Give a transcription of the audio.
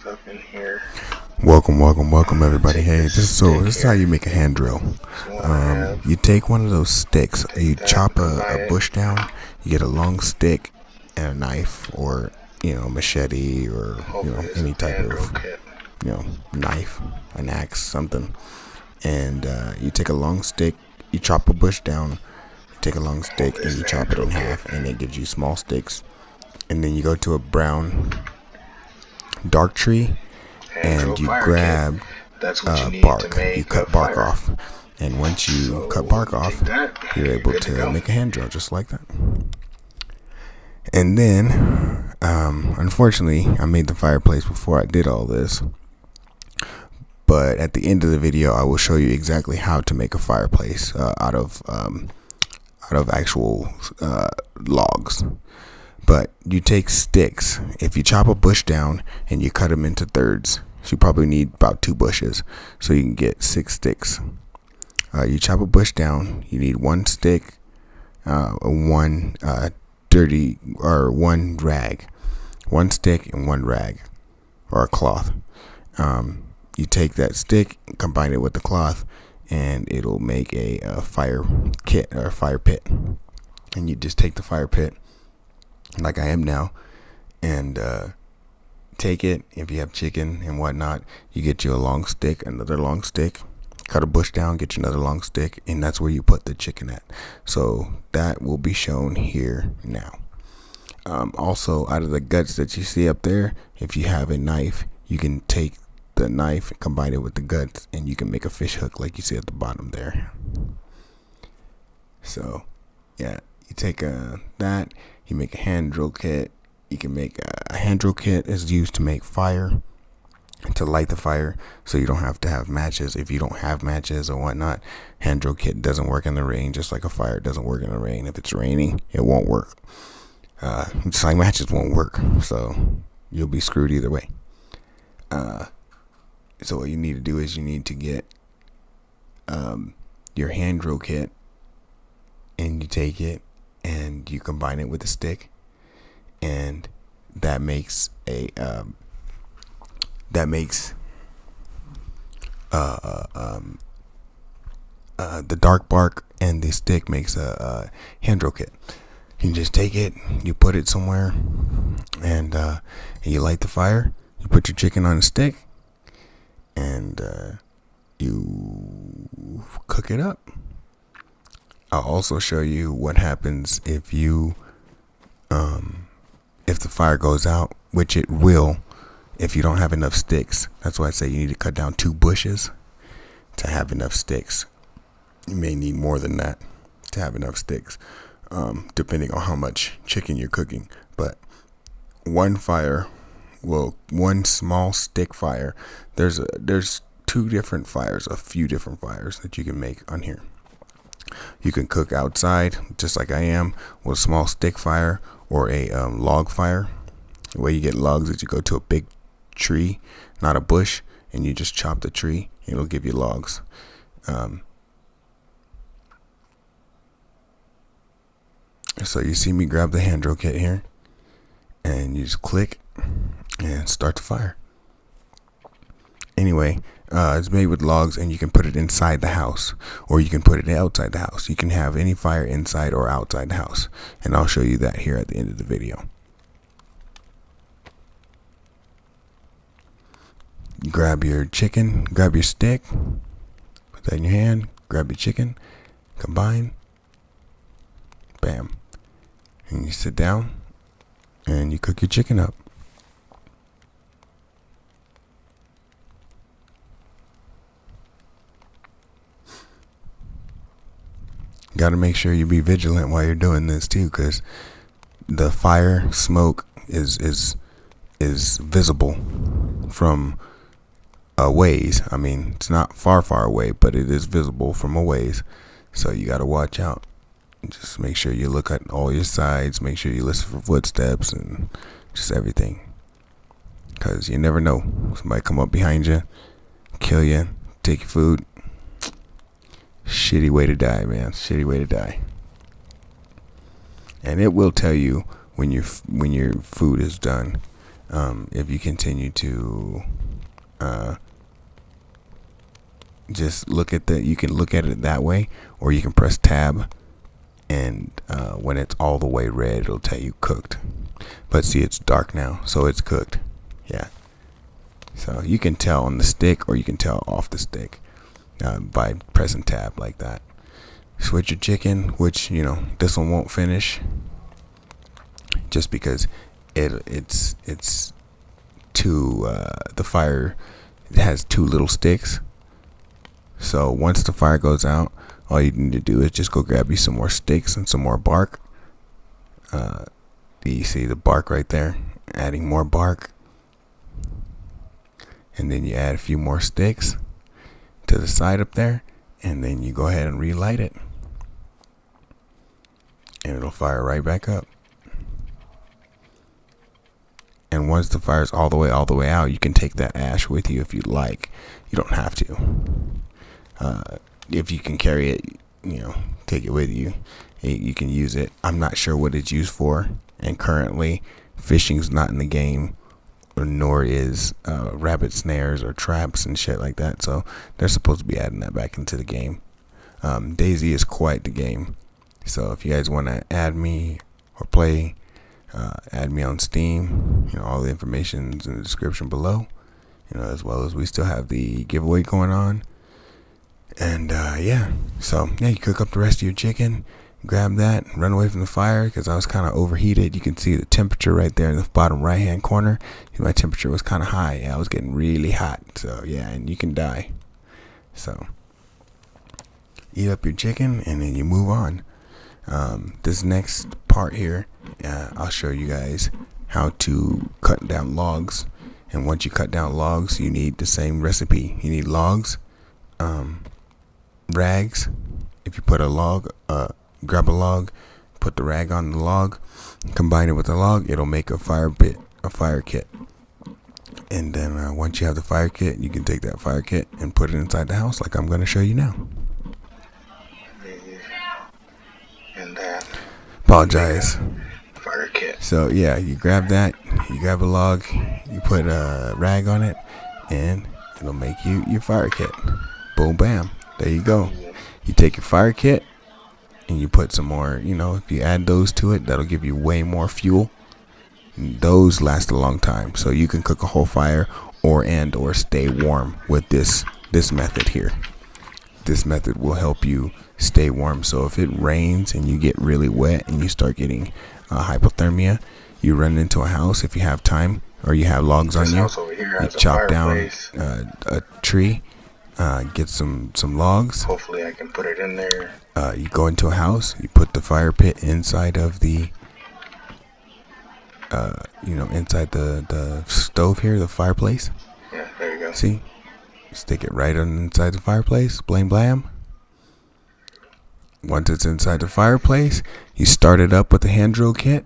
up in here. Welcome everybody. Hey, this is how you make a hand drill. You take one of those sticks, you chop a bush down, you get a long stick and a knife, or machete, or any type of knife, an axe, something. And you take a long stick, you chop a bush down, you take a long stick and you chop it in half, and it gives you small sticks. And then you go to a brown dark tree and you grab bark. You cut bark off, and once you cut bark off, you're able to make a hand drill just like that. And then unfortunately I made the fireplace before I did all this, but at the end of the video I will show you exactly how to make a fireplace out of actual logs. But you take sticks. If you chop a bush down and you cut them into thirds, you probably need about 2 bushes, so you can get 6 sticks. You chop a bush down, you need 1 stick, one rag, 1 stick and 1 rag, or a cloth. You take that stick, combine it with the cloth, and it'll make a fire kit, or a fire pit. And you just take the fire pit, like I am now, and take it. If you have chicken and whatnot, you get you a long stick, another long stick, cut a bush down, get you another long stick, and that's where you put the chicken at. So that will be shown here now. Also, out of the guts that you see up there, if you have a knife, you can take the knife and combine it with the guts, and you can make a fish hook like you see at the bottom there. So yeah, you take that, you make a hand drill kit. You can make a hand drill kit is used to make fire, to light the fire, so you don't have to have matches. If you don't have matches or whatnot, hand drill kit doesn't work in the rain, just like a fire doesn't work in the rain. If it's raining, it won't work. Just like matches won't work, so you'll be screwed either way. So what you need to do is you need to get your hand drill kit, and you take it and you combine it with a stick, and that makes the dark bark, and the stick makes a hand drill kit. You just take it, you put it somewhere, and you light the fire. You put your chicken on a stick, and you cook it up. I'll also show you what happens if the fire goes out, which it will if you don't have enough sticks. That's why I say you need to cut down 2 bushes to have enough sticks. You may need more than that to have enough sticks, depending on how much chicken you're cooking. But one small stick fire, there's 2 different fires, a few different fires that you can make on here. You can cook outside, just like I am, with a small stick fire or a log fire. The way you get logs is you go to a big tree, not a bush, and you just chop the tree, and it'll give you logs. So you see me grab the hand drill kit here, and you just click and start the fire. Anyway, it's made with logs, and you can put it inside the house, or you can put it outside the house. You can have any fire inside or outside the house, and I'll show you that here at the end of the video. You grab your chicken, grab your stick, put that in your hand, grab your chicken, combine, bam, and you sit down and you cook your chicken up. Got to make sure you be vigilant while you're doing this too, because the fire smoke is visible from a ways. I mean, it's not far away, but it is visible from a ways. So you got to watch out. Just make sure you look at all your sides. Make sure you listen for footsteps and just everything, because you never know. Somebody come up behind you, kill you, take your food. Shitty way to die, man. Shitty way to die. And it will tell you when your food is done. If you continue to just look at you can look at it that way, or you can press tab, and when it's all the way red, it'll tell you cooked. But see, it's dark now, so it's cooked. Yeah. So you can tell on the stick, or you can tell off the stick by pressing tab like that. Switch your chicken, which this one won't finish, just because it's too the fire, it has two little sticks. So once the fire goes out, all you need to do is just go grab you some more sticks and some more bark. You see the bark right there? Adding more bark. And then you add a few more sticks to the side up there. And then you go ahead and relight it. And it'll fire right back up. And once the fire's all the way out, you can take that ash with you if you'd like. You don't have to. If you can carry it, take it with you. You can use it. I'm not sure what it's used for. And currently, fishing's not in the game, nor is rabbit snares or traps and shit like that. So they're supposed to be adding that back into the game. DayZ is quite the game. So if you guys want to add me or play, add me on Steam. All the information's in the description below. As well as we still have the giveaway going on. And you cook up the rest of your chicken, grab that, and run away from the fire, because I was kind of overheated. You can see the temperature right there in the bottom right hand corner. My temperature was kind of high. I was getting really hot. So and you can die. So eat up your chicken and then you move on. This next part here, I'll show you guys how to cut down logs. And once you cut down logs, you need the same recipe. You need logs, rags. If you put a log, grab a log, put the rag on the log, combine it with the log, it'll make a fire kit. And then once you have the fire kit, you can take that fire kit and put it inside the house, like I'm going to show you now. And then apologize. Fire kit. So you grab that, you grab a log, you put a rag on it, and it'll make you your fire kit. Boom, bam, there you go. You take your fire kit and you put some more, if you add those to it, that'll give you way more fuel. Those last a long time, so you can cook a whole fire or stay warm with this method here. This method will help you stay warm. So if it rains and you get really wet and you start getting hypothermia, you run into a house, if you have time or you have logs on you, you chop down a tree, get some logs. Hopefully I can put it in there. You go into a house, you put the fire pit inside of the inside the stove here, the fireplace. Yeah, there you go. See? Stick it right on inside the fireplace. Blam blam. Once it's inside the fireplace, you start it up with the hand drill kit.